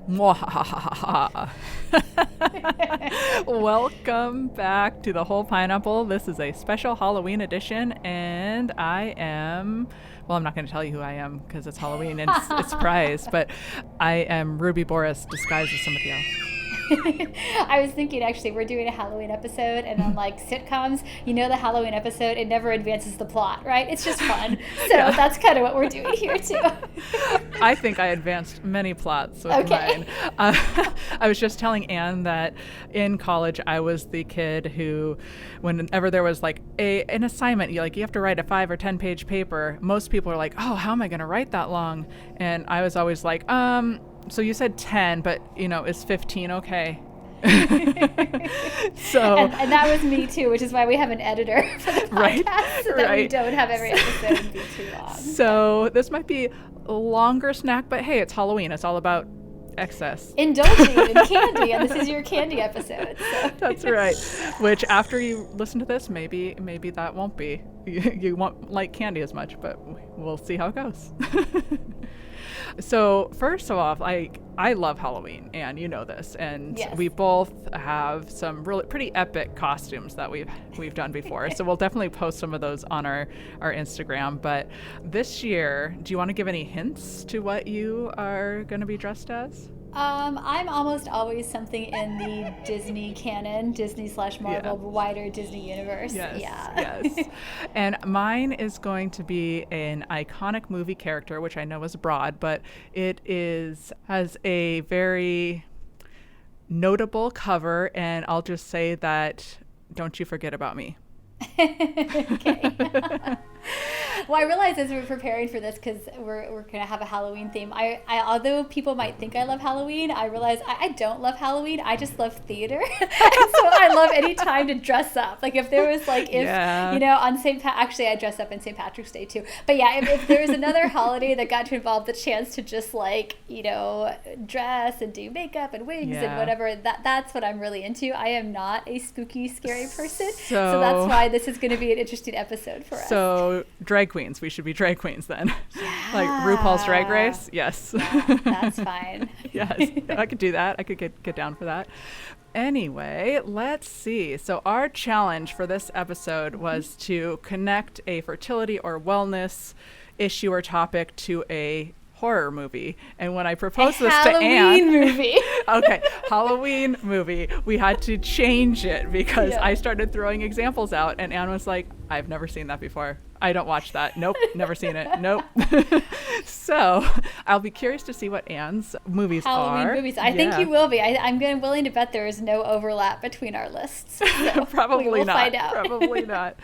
Mwahahaha. Welcome back to The Whole Pineapple. This is a special Halloween edition, and I'm not going to tell you who I am because it's Halloween and it's surprise, but I am Ruby Boris disguised as somebody else. I was thinking, actually, we're doing a Halloween episode, and on like sitcoms, the Halloween episode, it never advances the plot, right? It's just fun. So That's kind of what we're doing here too. I think I advanced many plots with mine. I was just telling Anne that in college I was the kid who, whenever there was like an assignment, you have to write a 5 or 10 page paper, most people are like, oh, how am I going to write that long? And I was always like, so you said 10, but is 15 okay? So and that was me too, which is why we have an editor for the podcast, so that we don't have every episode be too long. So this might be a longer snack, but hey, it's Halloween. It's all about excess. Indulging in candy, and this is your candy episode. So. That's right. Which after you listen to this, maybe that won't be. You won't like candy as much, but we'll see how it goes. So first of all, I love Halloween, and you know this, and yes. We both have some really pretty epic costumes that we've done before. So we'll definitely post some of those on our Instagram. But this year, do you want to give any hints to what you are going to be dressed as? I'm almost always something in the Disney canon, Disney/Marvel, wider Disney universe. Yes. And mine is going to be an iconic movie character, which I know is broad, but it has a very notable cover, and I'll just say that don't you forget about me. Okay. Well, I realize as we're preparing for this, because we're going to have a Halloween theme, I although people might think I love Halloween, I realize I don't love Halloween. I just love theater. And so I love any time to dress up. Like if there was on actually I dress up in St. Patrick's Day too. But yeah, if there was another holiday that got to involve the chance to just dress and do makeup and wigs and whatever, that's what I'm really into. I am not a spooky, scary person. So that's why this is going to be an interesting episode for us. So drag queens. We should be drag queens then. Yeah. Like RuPaul's Drag Race. Yes. Yeah, that's fine. Yes. I could do that. I could get down for that. Anyway, let's see. So our challenge for this episode was to connect a fertility or wellness issue or topic to a horror movie. And when I proposed this to Anne, Halloween movie, we had to change it because I started throwing examples out, and Anne was like, I've never seen that before. I don't watch that. Nope. Never seen it. Nope. So I'll be curious to see what Anne's movies Halloween movies. I think you will be. I'm willing to bet there is no overlap between our lists. So Probably not. Find out. Probably not.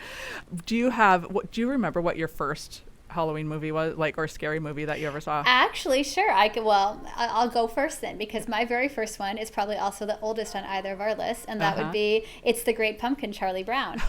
Do you remember what your first Halloween movie was, or scary movie that you ever saw? Actually, sure. I'll go first then, because my very first one is probably also the oldest on either of our lists, and that would be It's the Great Pumpkin, Charlie Brown.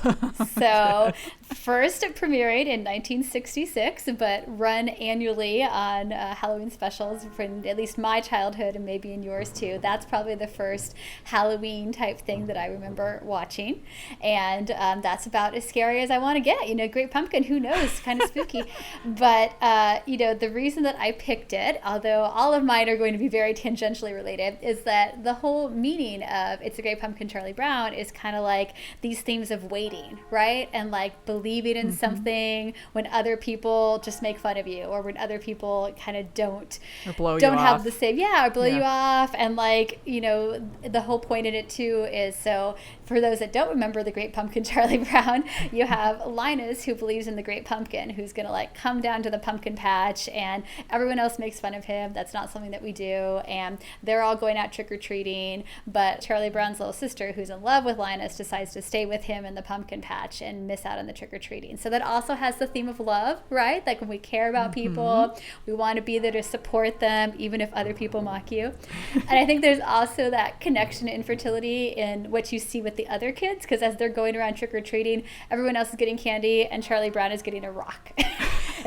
So first it premiered in 1966, but run annually on Halloween specials from at least my childhood and maybe in yours too. That's probably the first Halloween type thing that I remember watching, and that's about as scary as I want to get. Great Pumpkin, who knows, kind of spooky. But, the reason that I picked it, although all of mine are going to be very tangentially related, is that the whole meaning of It's a Great Pumpkin, Charlie Brown is kind of like these themes of waiting, right? And like believing in something when other people just make fun of you, or when other people kind of don't have the same, or blow you off. And the whole point in it too is, so for those that don't remember The Great Pumpkin, Charlie Brown, you have Linus, who believes in the Great Pumpkin, who's going to come down to the pumpkin patch, and everyone else makes fun of him. That's not something that we do. And they're all going out trick-or-treating, but Charlie Brown's little sister, who's in love with Linus, decides to stay with him in the pumpkin patch and miss out on the trick-or-treating. So that also has the theme of love, right? Like when we care about people, we want to be there to support them, even if other people mock you. And I think there's also that connection to infertility in what you see with the other kids, because as they're going around trick-or-treating, everyone else is getting candy and Charlie Brown is getting a rock.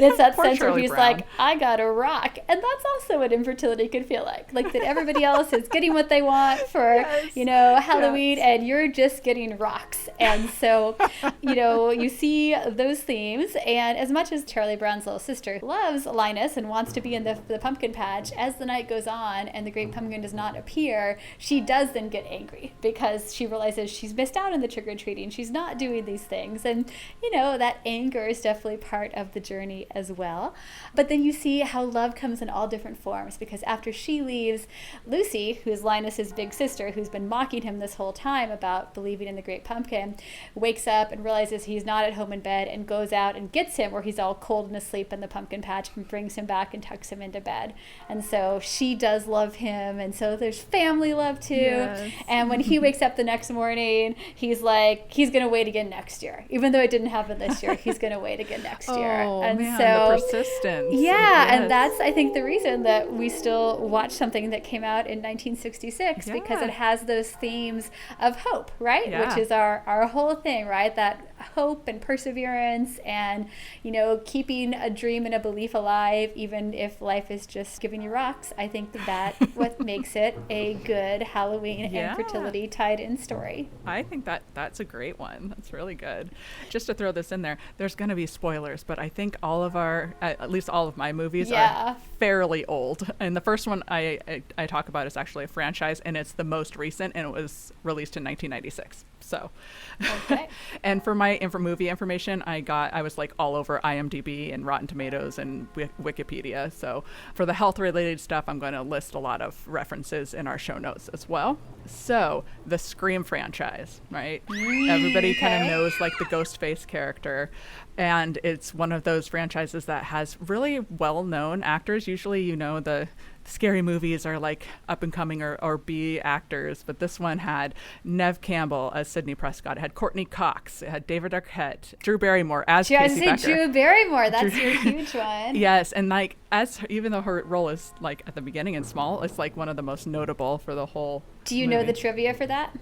And it's that Poor sense Charlie where he's Brown. like, I got a rock. And that's also what infertility could feel like. Like that everybody else is getting what they want for, Yes. Halloween, Yes. and you're just getting rocks. And so, you see those themes. And as much as Charlie Brown's little sister loves Linus and wants to be in the pumpkin patch, as the night goes on and the great pumpkin does not appear, she does then get angry because she realizes she's missed out on the trick-or-treating. She's not doing these things. And, that anger is definitely part of the journey as well. But then you see how love comes in all different forms, because after she leaves, Lucy, who's Linus's big sister, who's been mocking him this whole time about believing in the great pumpkin, wakes up and realizes he's not at home in bed and goes out and gets him where he's all cold and asleep in the pumpkin patch and brings him back and tucks him into bed. And so she does love him, and so there's family love too. Yes. And when he wakes up the next morning, he's like, he's going to wait again next year. Even though it didn't happen this year, he's going to wait again next year. Oh, And man, so, the persistence. yeah, Yes. and that's, I think, the reason that we still watch something that came out in 1966, because Yeah. it has those themes of hope, right? Yeah. Which is our whole thing, right? That hope and perseverance and, keeping a dream and a belief alive, even if life is just giving you rocks. I think that what makes it a good Halloween Yeah. and fertility tied-in story. I think that's a great one. That's really good. Just to throw this in there, there's going to be spoilers, but I think all of at least all of my movies Yeah. are fairly old. And the first one I talk about is actually a franchise, and it's the most recent, and it was released in 1996. So, Okay. and for my movie information, I was like all over IMDb and Rotten Tomatoes and Wikipedia. So for the health related stuff, I'm going to list a lot of references in our show notes as well. So the Scream franchise, right? Everybody kind of okay. knows like the Ghostface character, and it's one of those franchises that has really well-known actors. Usually, the scary movies are like up and coming or B actors, but this one had Nev Campbell as Sidney Prescott. It had Courtney Cox. It had David Arquette, Drew Barrymore as Casey Becker. Drew Barrymore, that's your huge one. Yes, and like even though her role is like at the beginning and small, it's like one of the most notable for the whole. Do you know movie. the trivia for that?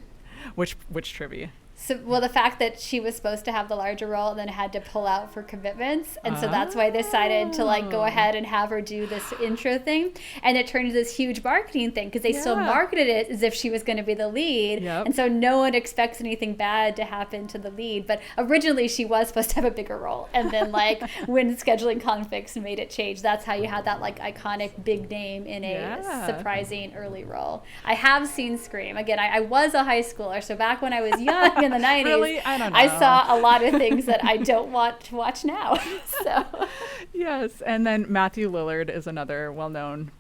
Which trivia? So, well, the fact that she was supposed to have the larger role and then had to pull out for commitments. And so that's why they decided to go ahead and have her do this intro thing. And it turned into this huge marketing thing because they still Yeah. marketed it as if she was going to be the lead. Yep. And so no one expects anything bad to happen to the lead. But originally she was supposed to have a bigger role. And then when scheduling conflicts made it change, that's how you had that iconic big name in a Yeah. surprising early role. I have seen Scream. Again, I was a high schooler. So back when I was young in the 90s, Really? I don't know. I saw a lot of things that I don't want to watch now. So Yes, and then Matthew Lillard is another well-known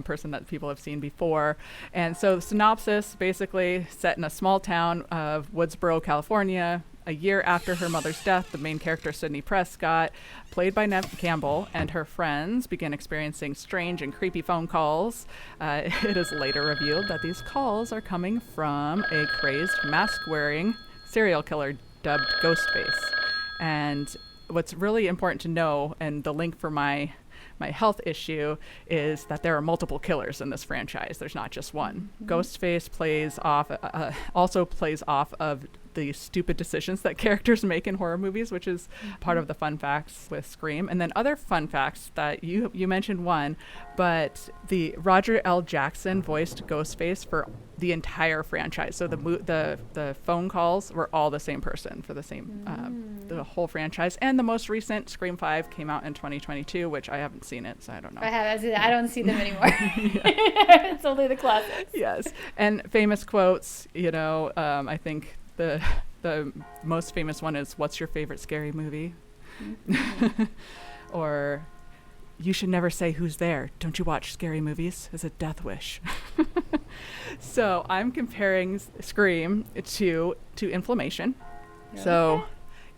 person that people have seen before. And so the synopsis, basically set in a small town of Woodsboro, California. A year after her mother's death, the main character, Sidney Prescott, played by Nev Campbell, and her friends begin experiencing strange and creepy phone calls. It is later revealed that these calls are coming from a crazed, mask-wearing serial killer dubbed Ghostface. And what's really important to know, and the link for my health issue, is that there are multiple killers in this franchise. There's not just one. Ghostface also plays off of the stupid decisions that characters make in horror movies, which is part of the fun facts with Scream. And then other fun facts that you mentioned one, but the Roger L. Jackson voiced Ghostface for the entire franchise. So the phone calls were all the same person for the whole franchise. And the most recent Scream 5 came out in 2022, which I haven't seen it, so I don't know. I don't see them anymore. It's only the classics. Yes, and famous quotes. I think the most famous one is, "What's your favorite scary movie?" Or, "You should never say who's there. Don't you watch scary movies? It's a death wish." So I'm comparing Scream to inflammation. So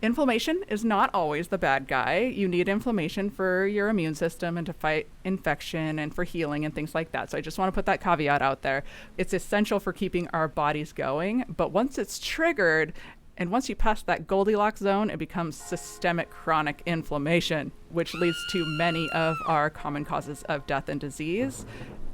inflammation is not always the bad guy. You need inflammation for your immune system and to fight infection and for healing and things like that. So I just want to put that caveat out there. It's essential for keeping our bodies going, but once it's triggered and once you pass that Goldilocks zone, it becomes systemic chronic inflammation, which leads to many of our common causes of death and disease.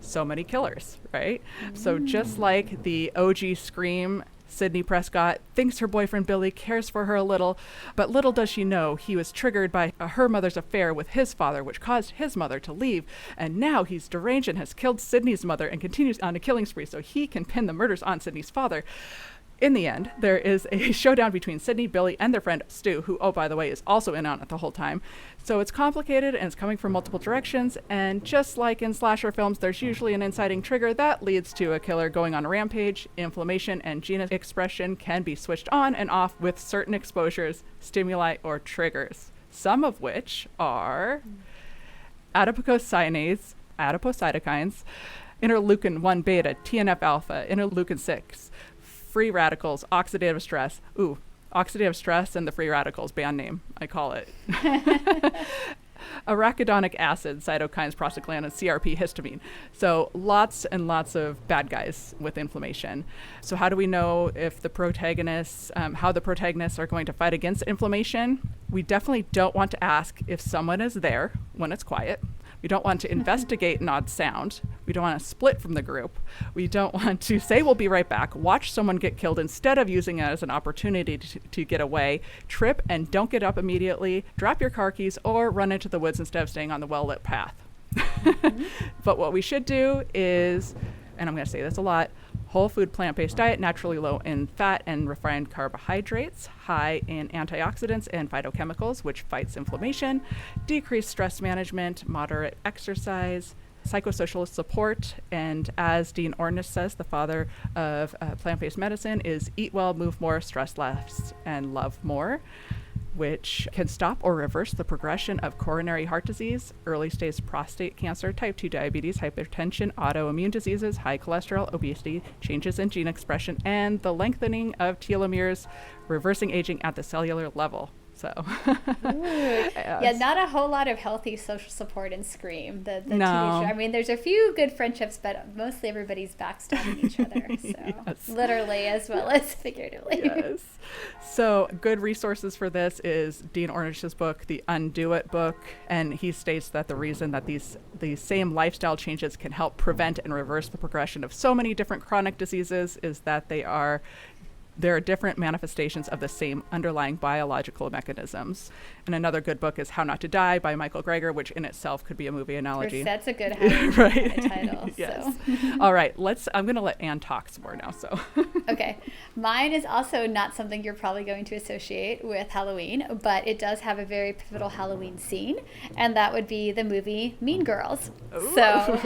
So many killers, right? So just like the OG Scream Sydney Prescott thinks her boyfriend Billy cares for her a little, but little does she know he was triggered by her mother's affair with his father, which caused his mother to leave. And now he's deranged and has killed Sydney's mother and continues on a killing spree so he can pin the murders on Sydney's father. In the end, there is a showdown between Sydney, Billy, and their friend Stu, who, oh, by the way, is also in on it the whole time. So it's complicated and it's coming from multiple directions. And just like in slasher films, there's usually an inciting trigger that leads to a killer going on a rampage. Inflammation and gene expression can be switched on and off with certain exposures, stimuli, or triggers, some of which are adipocyanase, adipocytokines, interleukin 1 beta, TNF alpha, interleukin 6, free radicals, oxidative stress. Ooh, oxidative stress and the free radicals, band name, I call it. Arachidonic acid, cytokines, prostaglandins, CRP, histamine. So lots and lots of bad guys with inflammation. So how do we know if the protagonists, how the protagonists are going to fight against inflammation? We definitely don't want to ask if someone is there when it's quiet. We don't want to investigate an odd sound. We don't want to split from the group. We don't want to say we'll be right back, watch someone get killed instead of using it as an opportunity to get away, trip and don't get up immediately, drop your car keys, or run into the woods instead of staying on the well-lit path. But what we should do is, and I'm going to say this a lot, whole food plant-based diet, naturally low in fat and refined carbohydrates, high in antioxidants and phytochemicals, which fights inflammation, decreased stress management, moderate exercise, psychosocial support, and as Dean Ornish says, the father of plant-based medicine, is eat well, move more, stress less, and love more, which can stop or reverse the progression of coronary heart disease, early-stage prostate cancer, type 2 diabetes, hypertension, autoimmune diseases, high cholesterol, obesity, changes in gene expression, and the lengthening of telomeres, reversing aging at the cellular level. So, yeah, not a whole lot of healthy social support in Scream. The no. teenager. I mean, there's a few good friendships, but mostly everybody's backstabbing each other. So, yes. Literally as well as figuratively. Yes. So, good resources for this is Dean Ornish's book, The Undo It book, and he states that the reason that these same lifestyle changes can help prevent and reverse the progression of so many different chronic diseases is that there are different manifestations of the same underlying biological mechanisms. And another good book is How Not to Die by Michael Greger, which in itself could be a movie analogy. That's a good Halloween right. title. Yes. So. All right. I'm going to let Anne talk some more now. So. Okay. Mine is also not something you're probably going to associate with Halloween, but it does have a very pivotal Halloween scene, and that would be the movie Mean Girls. Ooh. So,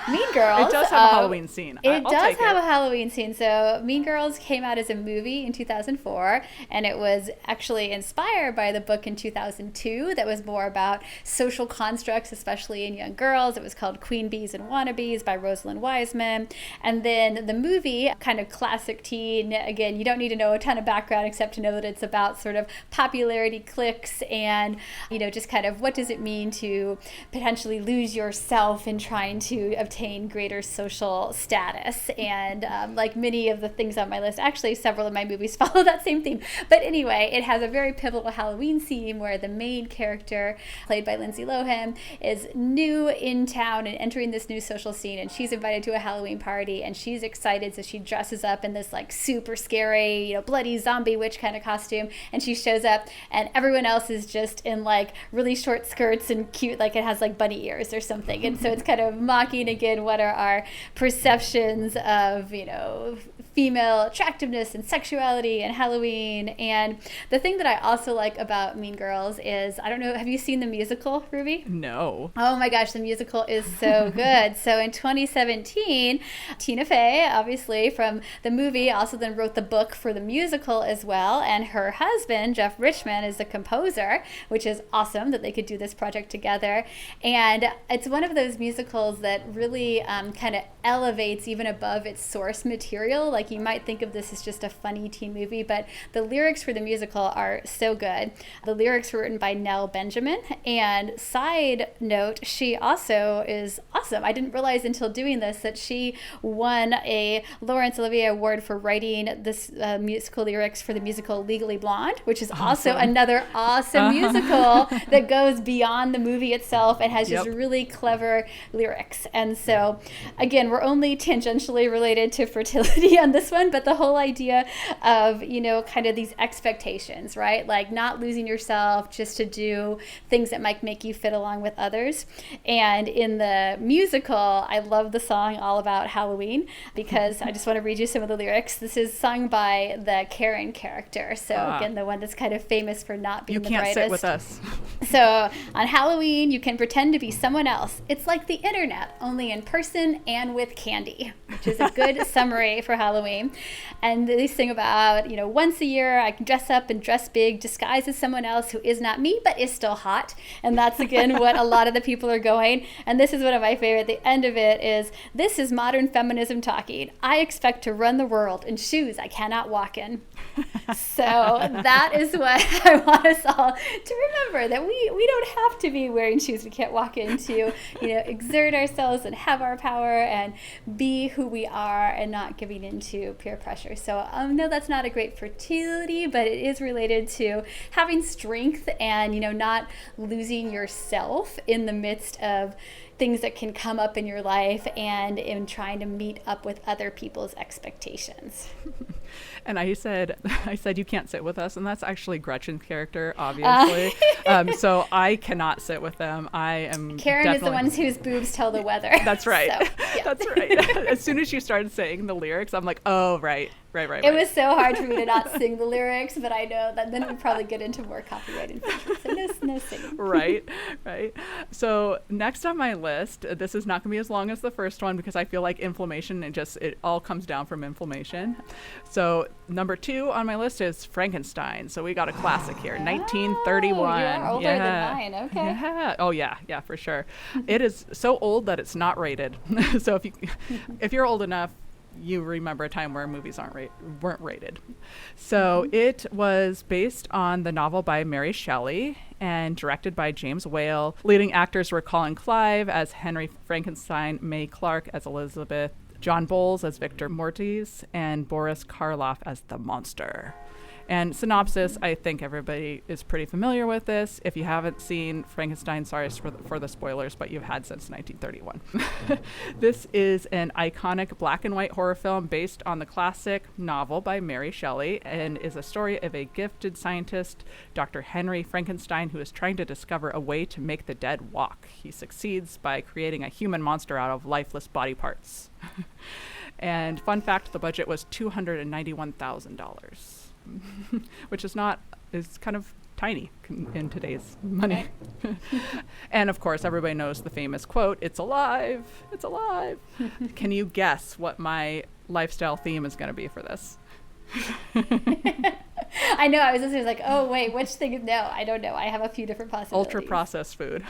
Mean Girls. It does have a Halloween scene. It does have a Halloween scene. So, Mean Girls came out as a movie in 2004, and it was actually inspired by the book in 2002 that was more about social constructs, especially in young girls. It was called Queen Bees and Wannabes by Rosalind Wiseman. And then the movie, kind of classic teen, again, you don't need to know a ton of background except to know that it's about sort of popularity clicks and, just kind of what does it mean to potentially lose yourself in trying to obtain greater social status. And like many of the things on my list, actually several of my movies follow that same theme. But anyway, it has a very pivotal Halloween scene where the main character, played by Lindsay Lohan, is new in town and entering this new social scene, and she's invited to a Halloween party, and she's excited, so she dresses up in this like super scary, bloody zombie witch kind of costume, and she shows up, and everyone else is just in like really short skirts and cute, like it has like bunny ears or something. And so it's kind of mocking again what are our perceptions of, female attractiveness and sexuality and Halloween. And the thing that I also like about Mean Girls is, I don't know, have you seen the musical, Ruby? No. Oh my gosh, the musical is so good. So in 2017, Tina Fey, obviously from the movie, also then wrote the book for the musical as well. And her husband, Jeff Richman, is the composer, which is awesome that they could do this project together. And it's one of those musicals that really kind of elevates even above its source material. Like you might think of this as just a funny teen movie, but the lyrics for the musical are so good. The lyrics were written by Nell Benjamin, and side note, she also is awesome. I didn't realize until doing this that she won a Laurence Olivier Award for writing this musical lyrics for the musical Legally Blonde, which is also another awesome musical that goes beyond the movie itself and has just really clever lyrics. And so, again, we're only tangentially related to fertility on this one, but the whole idea of, you know, kind of these expectations, right? Like not losing yourself just to do things that might make you fit along with others. And in the musical, I love the song all about Halloween because I just want to read you some of the lyrics. This is sung by the Karen character. So again, the one that's kind of famous for not being the brightest. You can't sit with us. So on Halloween, you can pretend to be someone else. It's like the internet, only in person and with candy, which is a good summary for Halloween. And they sing about, you know, once a year I can dress up and dress big, disguise as someone else who is not me, but is still hot. And that's, again, what a lot of the people are going. And this is one of my favorite. The end of it is, this is modern feminism talking. I expect to run the world in shoes I cannot walk in. So that is what I want us all to remember, that we don't have to be wearing shoes we can't walk into, you know, exert ourselves and have our power and be who we are and not giving into peer pressure. So no, that's not a great fertility, but it is related to having strength and, you know, not losing yourself in the midst of things that can come up in your life and in trying to meet up with other people's expectations. And I said you can't sit with us, and that's actually Gretchen's character, obviously. So I cannot sit with them. I am Karen is the one whose boobs tell the weather. That's right. So, yeah. That's right. As soon as you started saying the lyrics, I'm like, oh, right. It was so hard for me to not sing the lyrics, but I know that then we'd probably get into more copyright infringement. So no singing. Right. So next on my list, this is not going to be as long as the first one because I feel like inflammation, it all comes down from inflammation. So number 2 on my list is Frankenstein. So we got a classic here, 1931. You're older than mine. Okay. Yeah. Oh yeah, for sure. It is so old that it's not rated. So if you're old enough, you remember a time where movies weren't rated. So it was based on the novel by Mary Shelley and directed by James Whale. Leading actors were Colin Clive as Henry Frankenstein, Mae Clarke as Elizabeth, John Bowles as Victor Mortis, and Boris Karloff as the monster. And synopsis, I think everybody is pretty familiar with this. If you haven't seen Frankenstein, sorry for the spoilers, but you've had since 1931. This is an iconic black and white horror film based on the classic novel by Mary Shelley and is a story of a gifted scientist, Dr. Henry Frankenstein, who is trying to discover a way to make the dead walk. He succeeds by creating a human monster out of lifeless body parts. And fun fact, the budget was $291,000. Which is kind of tiny in today's money. And of course, everybody knows the famous quote, "It's alive, it's alive." Can you guess what my lifestyle theme is going to be for this? I know, I was listening, like, oh wait, which thing? No, I don't know. I have a few different possibilities. Ultra processed food.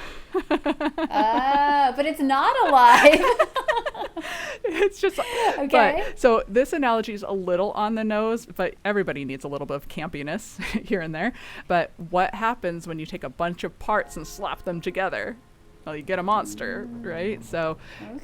But it's not alive. It's just okay. So this analogy is a little on the nose, but everybody needs a little bit of campiness here and there. But what happens when you take a bunch of parts and slap them together? Well, you get a monster, right? So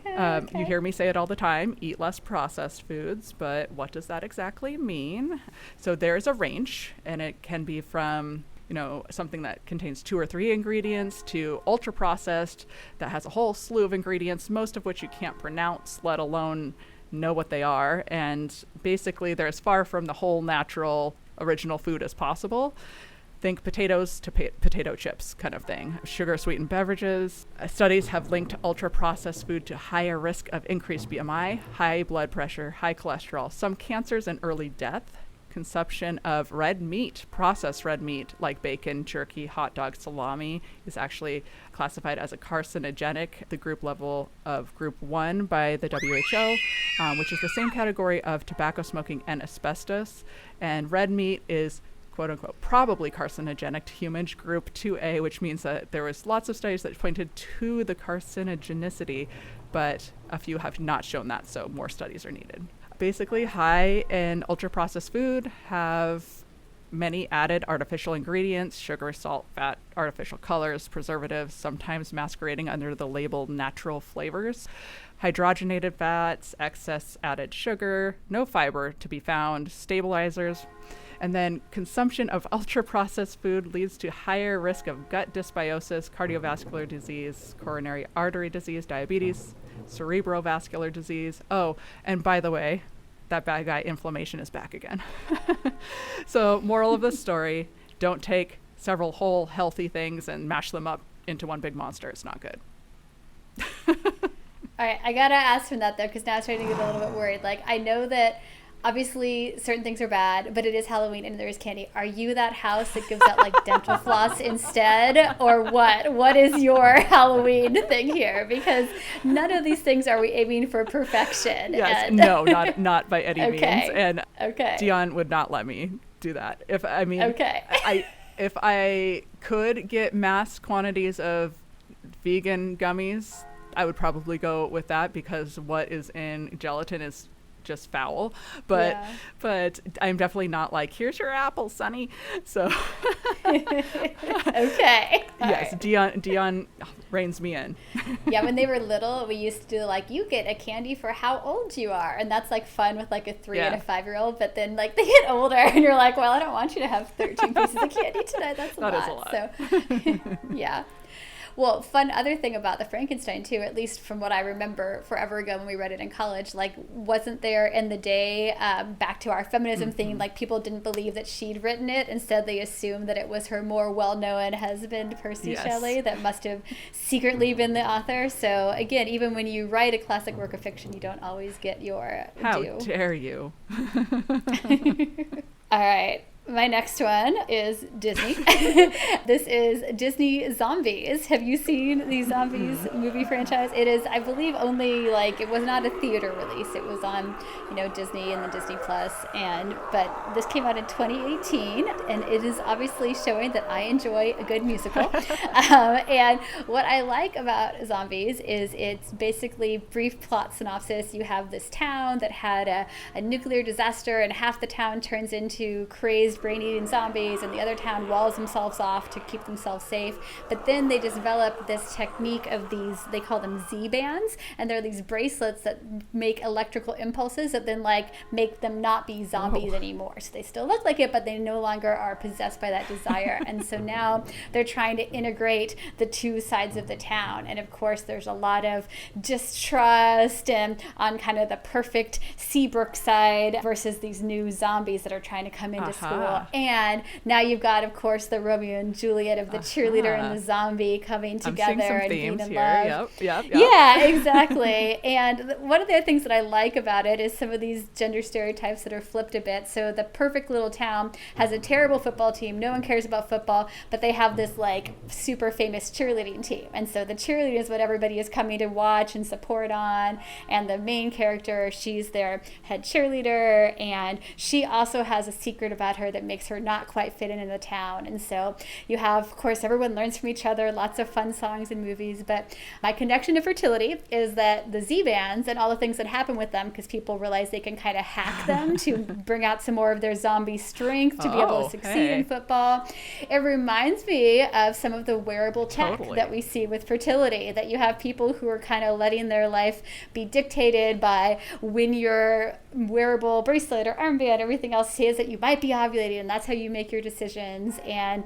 you hear me say it all the time, eat less processed foods, but what does that exactly mean? So there's a range, and it can be from, you know, something that contains 2 or 3 ingredients to ultra processed that has a whole slew of ingredients, most of which you can't pronounce, let alone know what they are. And basically they're as far from the whole natural original food as possible. Think potatoes to potato chips kind of thing. Sugar sweetened beverages. Studies have linked ultra processed food to higher risk of increased BMI, high blood pressure, high cholesterol, some cancers, and early death. Consumption of red meat, processed red meat like bacon, jerky, hot dog, salami is actually classified as a carcinogenic, the group level of group 1 by the WHO, which is the same category of tobacco smoking and asbestos. And red meat is quote unquote probably carcinogenic to humans, group 2A, which means that there was lots of studies that pointed to the carcinogenicity, but a few have not shown that, so more studies are needed. Basically, high and ultra processed food have many added artificial ingredients, sugar, salt, fat, artificial colors, preservatives, sometimes masquerading under the label natural flavors, hydrogenated fats, excess added sugar, no fiber to be found, stabilizers. And then consumption of ultra-processed food leads to higher risk of gut dysbiosis, cardiovascular disease, coronary artery disease, diabetes, cerebrovascular disease. Oh, and by the way, that bad guy inflammation is back again. So moral of the story, don't take several whole healthy things and mash them up into one big monster. It's not good. All right, I gotta ask from that though, because now I'm starting to get a little bit worried. Like, I know that obviously certain things are bad, but it is Halloween and there is candy. Are you that house that gives out like dental floss instead, or what? What is your Halloween thing here? Because none of these things are we aiming for perfection. Yes, no, not by any Okay. means. And Okay. Dion would not let me do that. If Okay. if I could get mass quantities of vegan gummies, I would probably go with that, because what is in gelatin is just foul. But I'm definitely not like, here's your apple, Sonny. So Okay. All yes, right. Dion reins me in. Yeah, when they were little, we used to do like, you get a candy for how old you are, and that's like fun with like a 3 and a 5-year-old. But then like they get older, and you're like, well, I don't want you to have 13 pieces of candy tonight. That's a lot. That is a lot. So yeah. Well, fun other thing about the Frankenstein too, at least from what I remember forever ago when we read it in college, like wasn't there in the day, back to our feminism theme, like people didn't believe that she'd written it. Instead, they assumed that it was her more well-known husband, Percy Shelley, that must have secretly been the author. So again, even when you write a classic work of fiction, you don't always get your How due. dare you? All right. My next one is Disney. This is Disney Zombies. Have you seen the Zombies movie franchise? It is, I believe, only like, it was not a theater release. It was on, Disney and the Disney Plus. But this came out in 2018, and it is obviously showing that I enjoy a good musical. And what I like about Zombies is it's basically brief plot synopsis. You have this town that had a nuclear disaster, and half the town turns into crazed brain-eating zombies, and the other town walls themselves off to keep themselves safe. But then they develop this technique of these, they call them Z-bands, and they're these bracelets that make electrical impulses that then like make them not be zombies anymore. So they still look like it, but they no longer are possessed by that desire. And so now they're trying to integrate the two sides of the town. And of course, there's a lot of distrust and on kind of the perfect Seabrook side versus these new zombies that are trying to come into school. And now you've got, of course, the Romeo and Juliet of the cheerleader and the zombie coming together and being in love. Yep. Yeah, exactly. And one of the things that I like about it is some of these gender stereotypes that are flipped a bit. So the perfect little town has a terrible football team. No one cares about football, but they have this like super famous cheerleading team. And so the cheerleading is what everybody is coming to watch and support on. And the main character, she's their head cheerleader, and she also has a secret about her that makes her not quite fit in the town. And so you have, of course, everyone learns from each other, lots of fun songs and movies. But my connection to Fertility is that the Z-bands and all the things that happen with them, because people realize they can kind of hack them to bring out some more of their zombie strength to be able to succeed in football. It reminds me of some of the wearable tech that we see with Fertility, that you have people who are kind of letting their life be dictated by when your wearable bracelet or armband, everything else says that you might be ovulating, and that's how you make your decisions. And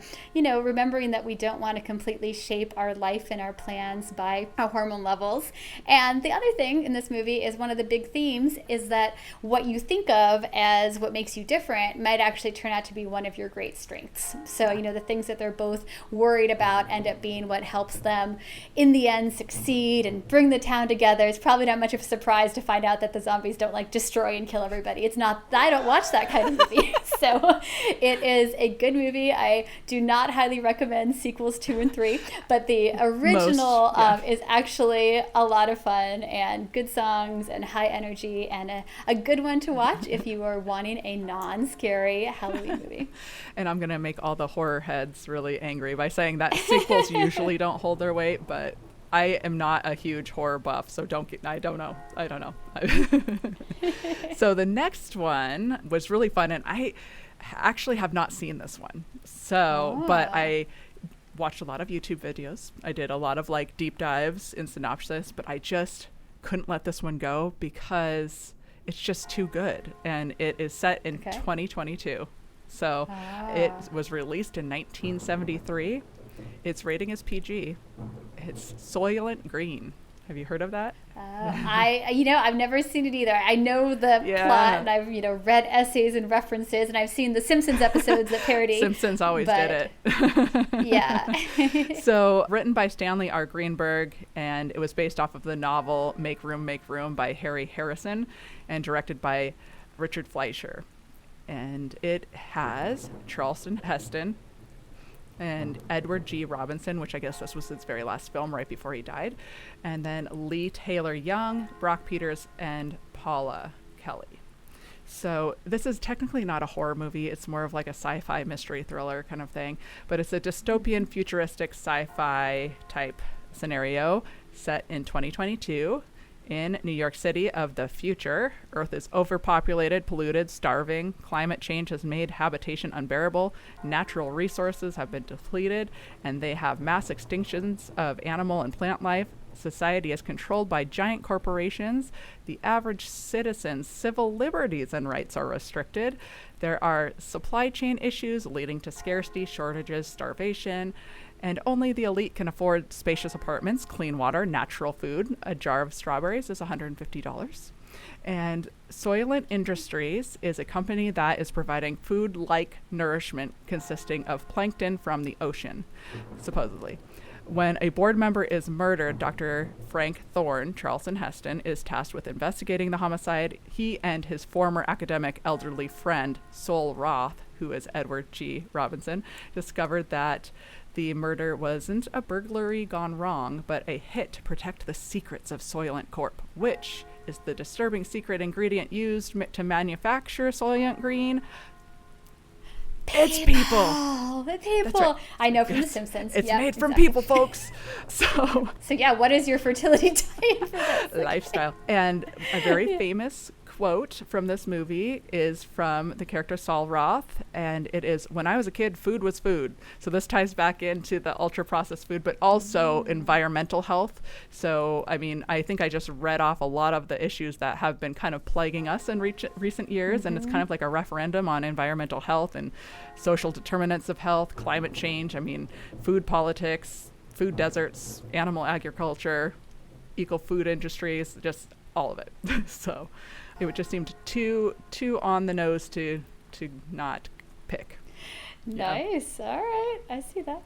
remembering that we don't want to completely shape our life and our plans by our hormone levels. And the other thing in this movie is, one of the big themes is that what you think of as what makes you different might actually turn out to be one of your great strengths. So the things that they're both worried about end up being what helps them in the end succeed and bring the town together. It's probably not much of a surprise to find out that the zombies don't like destroy and kill everybody. It's not, I don't watch that kind of movie. So it is a good movie. I do not highly recommend sequels 2 and 3, but the original is actually a lot of fun and good songs and high energy, and a good one to watch if you are wanting a non-scary Halloween movie. And I'm going to make all the horror heads really angry by saying that sequels usually don't hold their weight, but I am not a huge horror buff, so I don't know. So the next one was really fun, and actually have not seen this one. So, but I watched a lot of YouTube videos. I did a lot of like deep dives in synopsis, but I just couldn't let this one go because it's just too good. And it is set in 2022. So it was released in 1973. Its rating is PG. It's Soylent Green. Have you heard of that? I've never seen it either. I know the plot, and I've, read essays and references, and I've seen the Simpsons episodes that parody. Simpsons always did it. Yeah. So, written by Stanley R. Greenberg, and it was based off of the novel Make Room by Harry Harrison, and directed by Richard Fleischer. And it has Charlton Heston and Edward G. Robinson, which I guess this was his very last film right before he died, and then Lee Taylor Young, Brock Peters, and Paula Kelly. So this is technically not a horror movie. It's more of like a sci-fi mystery thriller kind of thing, but it's a dystopian futuristic sci-fi type scenario set in 2022 in New York City of the future. Earth is overpopulated, polluted, starving. Climate change has made habitation unbearable. Natural resources have been depleted, and they have mass extinctions of animal and plant life. Society is controlled by giant corporations. The average citizen's civil liberties and rights are restricted. There are supply chain issues leading to scarcity, shortages, starvation. And only the elite can afford spacious apartments, clean water, natural food. A jar of strawberries is $150. And Soylent Industries is a company that is providing food-like nourishment consisting of plankton from the ocean, supposedly. When a board member is murdered, Dr. Frank Thorne, Charlton Heston, is tasked with investigating the homicide. He and his former academic elderly friend, Sol Roth, who is Edward G. Robinson, discovered that the murder wasn't a burglary gone wrong, but a hit to protect the secrets of Soylent Corp, which is the disturbing secret ingredient used to manufacture Soylent Green. It's people. People. Right. I know from The Simpsons. It's made from people, folks. So yeah, what is your fertility diet for this? Lifestyle. And a very famous quote from this movie is from the character Sol Roth, and it is, "When I was a kid, food was food." So this ties back into the ultra-processed food, but also environmental health. So, I mean, I think I just read off a lot of the issues that have been kind of plaguing us in recent years, and it's kind of like a referendum on environmental health and social determinants of health, climate change, I mean, food politics, food deserts, animal agriculture, eco-food industries, just all of it. So it would just seem too on the nose to not pick. Nice. Yeah. All right. I see that.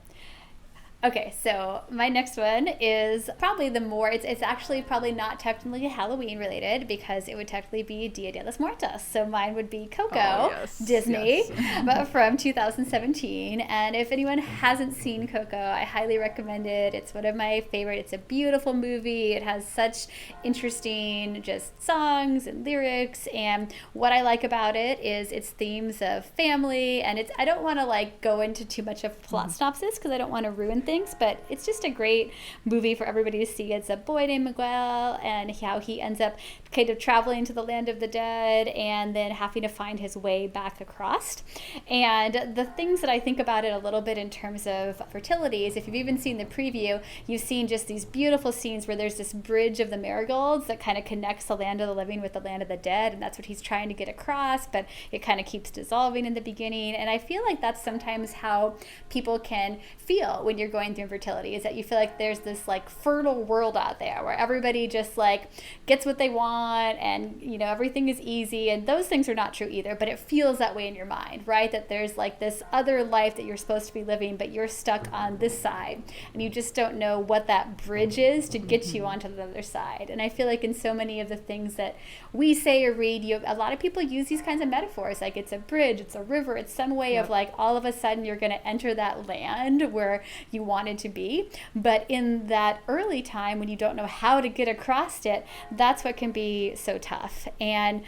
Okay, so my next one is probably it's actually probably not technically Halloween related because it would technically be Dia de los Muertos. So mine would be Coco, Disney, but from 2017. And if anyone hasn't seen Coco, I highly recommend it. It's one of my favorite. It's a beautiful movie. It has such interesting just songs and lyrics. And what I like about it is its themes of family. And I don't want to like go into too much of plot synopsis because I don't want to ruin things. But it's just a great movie for everybody to see. It's a boy named Miguel and how he ends up kind of traveling to the land of the dead and then having to find his way back across. And the things that I think about it a little bit in terms of fertility is if you've even seen the preview, you've seen just these beautiful scenes where there's this bridge of the marigolds that kind of connects the land of the living with the land of the dead, and that's what he's trying to get across, but it kind of keeps dissolving in the beginning. And I feel like that's sometimes how people can feel when you're going through infertility, is that you feel like there's this like fertile world out there where everybody just like gets what they want and everything is easy, and those things are not true either, but it feels that way in your mind, right? That there's like this other life that you're supposed to be living, but you're stuck on this side and you just don't know what that bridge is to get you onto the other side. And I feel like in so many of the things that we say or read, a lot of people use these kinds of metaphors, like it's a bridge, it's a river, it's some way of like all of a sudden you're going to enter that land where you wanted to be. But in that early time when you don't know how to get across it, that's what can be so tough. And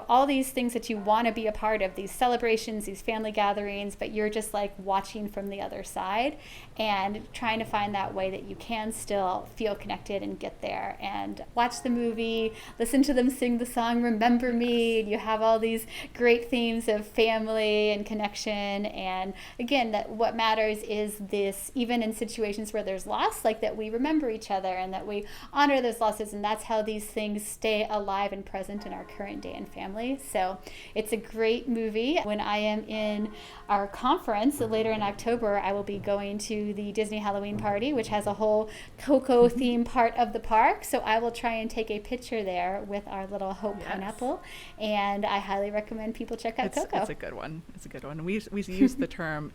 all these things that you want to be a part of, these celebrations, these family gatherings, but you're just like watching from the other side. and trying to find that way that you can still feel connected and get there. And watch the movie, listen to them sing the song Remember Me, and you have all these great themes of family and connection. And again, that what matters is this, even in situations where there's loss, like that we remember each other and that we honor those losses, and that's how these things stay alive and present in our current day and family. So it's a great movie. When I am in our conference later in October, I will be going to the Disney Halloween party, which has a whole Coco theme part of the park. So I will try and take a picture there with our little Hope pineapple. And I highly recommend people check out Coco. It's a good one. It's a good one. We use the term,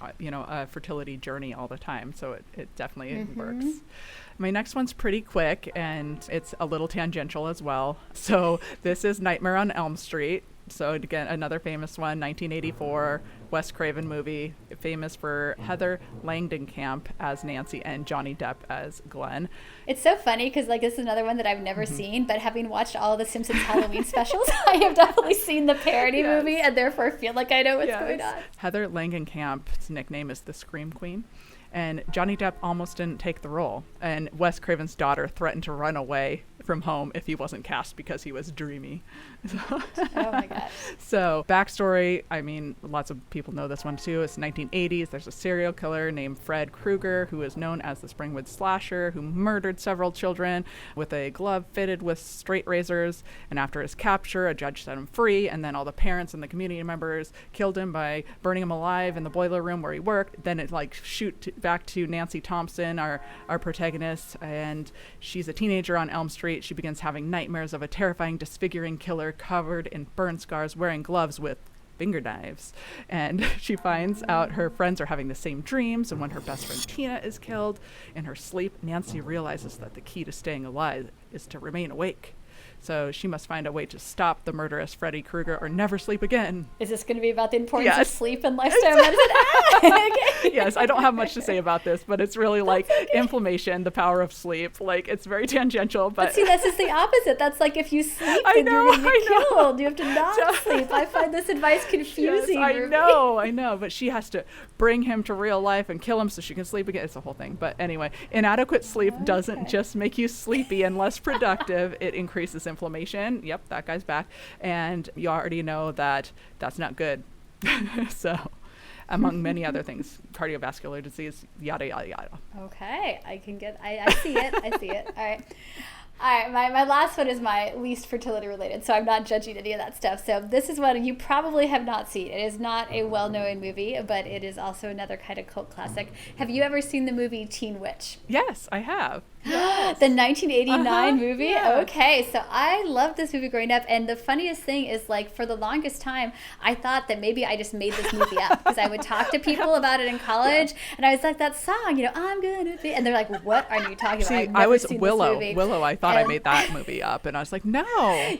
fertility journey all the time. So it definitely works. My next one's pretty quick, and it's a little tangential as well. So this is Nightmare on Elm Street. So again, another famous one, 1984, Wes Craven movie, famous for Heather Langenkamp as Nancy and Johnny Depp as Glenn. It's so funny because this is another one that I've never seen, but having watched all the Simpsons Halloween specials, I have definitely seen the parody movie, and therefore feel like I know what's going on. Heather Langenkamp's nickname is the Scream Queen. And Johnny Depp almost didn't take the role. And Wes Craven's daughter threatened to run away from home if he wasn't cast because he was dreamy. Oh my gosh. So backstory, I mean, lots of people know this one too. It's 1980s. There's a serial killer named Fred Krueger, who is known as the Springwood Slasher, who murdered several children with a glove fitted with straight razors. And after his capture, a judge set him free. And then all the parents and the community members killed him by burning him alive in the boiler room where he worked. Then it shoot back to Nancy Thompson, our protagonist, and she's a teenager on Elm Street. She begins having nightmares of a terrifying, disfiguring killer covered in burn scars, wearing gloves with finger knives. And she finds out her friends are having the same dreams, and when her best friend Tina is killed in her sleep, Nancy realizes that the key to staying alive is to remain awake. So she must find a way to stop the murderous Freddy Krueger or never sleep again. Is this going to be about the importance of sleep and lifestyle medicine? Okay. Yes, I don't have much to say about this, but it's really inflammation, the power of sleep. It's very tangential. But see, this is the opposite. That's if you sleep, then you're going to get killed. You have to not sleep. I find this advice confusing. Yes, I know. But she has to bring him to real life and kill him so she can sleep again. It's a whole thing. But anyway, inadequate sleep doesn't just make you sleepy and less productive. It increases inflammation. Yep, that guy's back. And you already know that that's not good. So, among many other things, cardiovascular disease, yada, yada, yada. Okay, I see it. I see it. All right. All right, my last one is my least fertility related, so I'm not judging any of that stuff. So this is one you probably have not seen. It is not a well-known movie, but it is also another kind of cult classic. Have you ever seen the movie Teen Witch? Yes, I have. Yes. The 1989 movie? Yeah. Okay, so I loved this movie growing up, and the funniest thing is, for the longest time, I thought that maybe I just made this movie up, because I would talk to people about it in college, and I was like, that song, I'm gonna be, and they're like, what are you talking about? See, I was Willow, I thought I made that movie up, and I was like, no.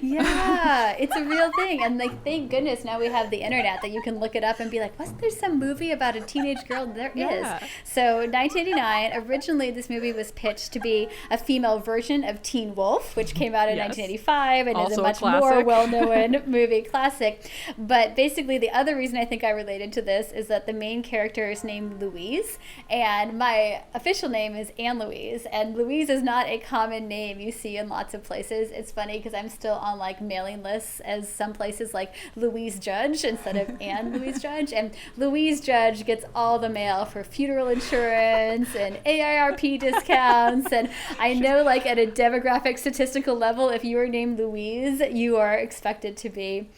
Yeah, it's a real thing, and thank goodness now we have the internet that you can look it up and be like, wasn't there some movie about a teenage girl? There is. So 1989, originally this movie was pitched to be a female version of Teen Wolf, which came out in 1985 and also is a much more well-known movie classic. But basically, the other reason I think I related to this is that the main character is named Louise, and my official name is Anne Louise, and Louise is not a common name you see in lots of places. It's funny because I'm still on mailing lists as some places like Louise Judge instead of Anne Louise Judge, and Louise Judge gets all the mail for funeral insurance and AARP discounts. And I know at a demographic statistical level, if you are named Louise, you are expected to be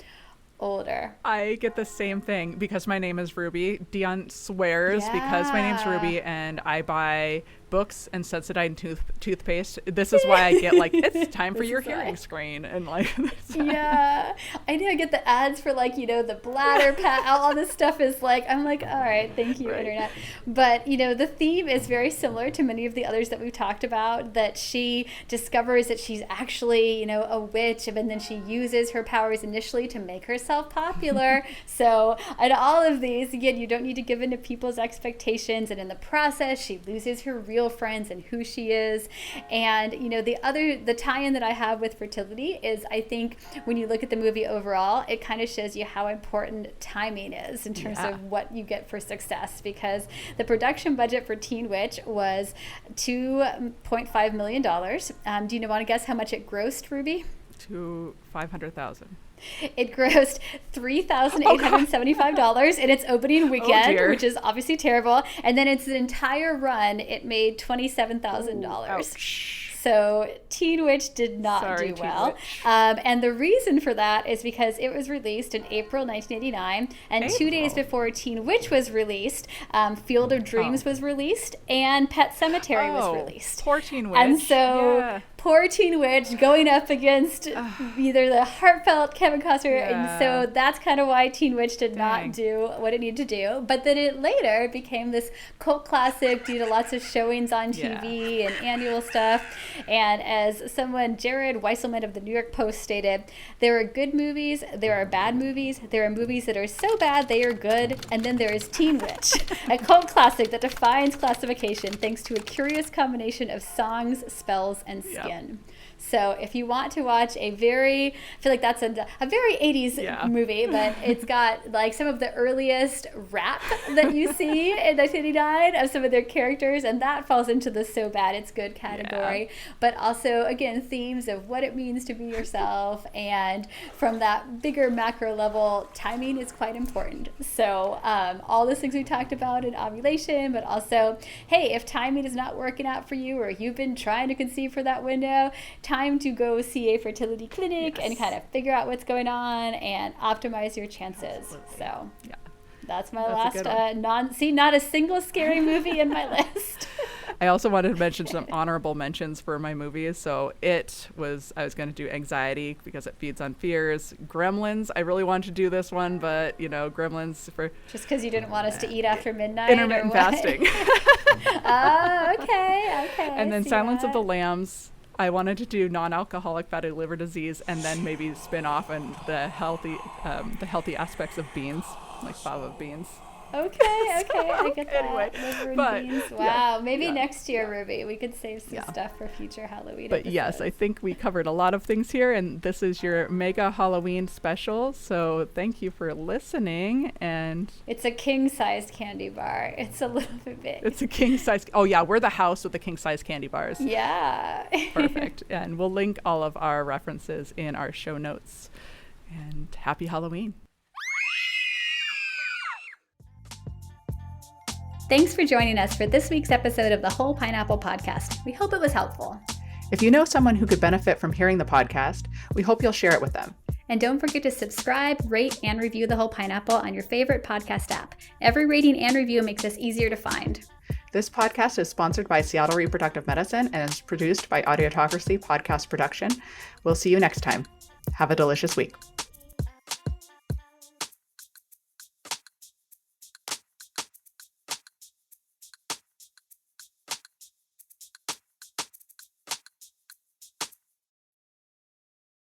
older. I get the same thing because my name is Ruby. Dion swears because my name's Ruby, and I buy books and Sensodyne toothpaste. This is why I get it's time for your hearing screen, and yeah, I know. I get the ads for the bladder pad. All this stuff is I'm all right, thank you, internet. But the theme is very similar to many of the others that we've talked about. That she discovers that she's actually a witch, and then she uses her powers initially to make herself popular. So in all of these, again, you don't need to give in to people's expectations, and in the process, she loses her real real friends and who she is. And, the tie-in that I have with fertility is, I think when you look at the movie overall, it kind of shows you how important timing is in terms of what you get for success, because the production budget for Teen Witch was $2.5 million. Do you want to guess how much it grossed, Ruby? To 500,000. It grossed $3,875 in its opening weekend, which is obviously terrible. And then its entire run, it made $27,000. So Teen Witch did not do well. And the reason for that is because it was released in April 1989. And 2 days before Teen Witch was released, Field of Dreams was released and Pet Sematary was released. Poor Teen Witch. And so poor Teen Witch going up against either the heartfelt Kevin Costner. And so that's kind of why Teen Witch did not do what it needed to do. But then it later became this cult classic due to lots of showings on TV and annual stuff. And as someone, Jared Weisselman of the New York Post stated, there are good movies, there are bad movies, there are movies that are so bad they are good, and then there is Teen Witch, a cult classic that defines classification thanks to a curious combination of songs, spells, and skin. So if you want to watch I feel like that's a very 80s movie, but it's got like some of the earliest rap that you see in 1989 of some of their characters, and that falls into the so bad it's good category. But also, again, themes of what it means to be yourself, and from that bigger macro level, timing is quite important. So all the things we talked about in ovulation, but also, hey, if timing is not working out for you or you've been trying to conceive for that window, time to go see a fertility clinic and kind of figure out what's going on and optimize your chances. So that's my last not a single scary movie in my list. I also wanted to mention some honorable mentions for my movies. So I was going to do Anxiety because it feeds on fears. Gremlins, I really wanted to do this one, but Gremlins for just because you didn't want us to eat after midnight. Intermittent fasting. Okay. And then Silence of the Lambs. I wanted to do non-alcoholic fatty liver disease, and then maybe spin off on the healthy aspects of beans, like fava beans. Okay, I get that. Anyway, liver and beans. Wow, maybe next year, Ruby, we could save some stuff for future Halloween episodes. Yes, I think we covered a lot of things here, and this is your mega Halloween special. So thank you for listening. And it's a king-sized candy bar. It's a little bit big. It's a king-size. Oh yeah, we're the house with the king-size candy bars. Yeah. Perfect. And we'll link all of our references in our show notes. And happy Halloween. Thanks for joining us for this week's episode of the Whole Pineapple Podcast. We hope it was helpful. If you know someone who could benefit from hearing the podcast, we hope you'll share it with them. And don't forget to subscribe, rate, and review the Whole Pineapple on your favorite podcast app. Every rating and review makes us easier to find. This podcast is sponsored by Seattle Reproductive Medicine and is produced by Audiotocracy Podcast Production. We'll see you next time. Have a delicious week.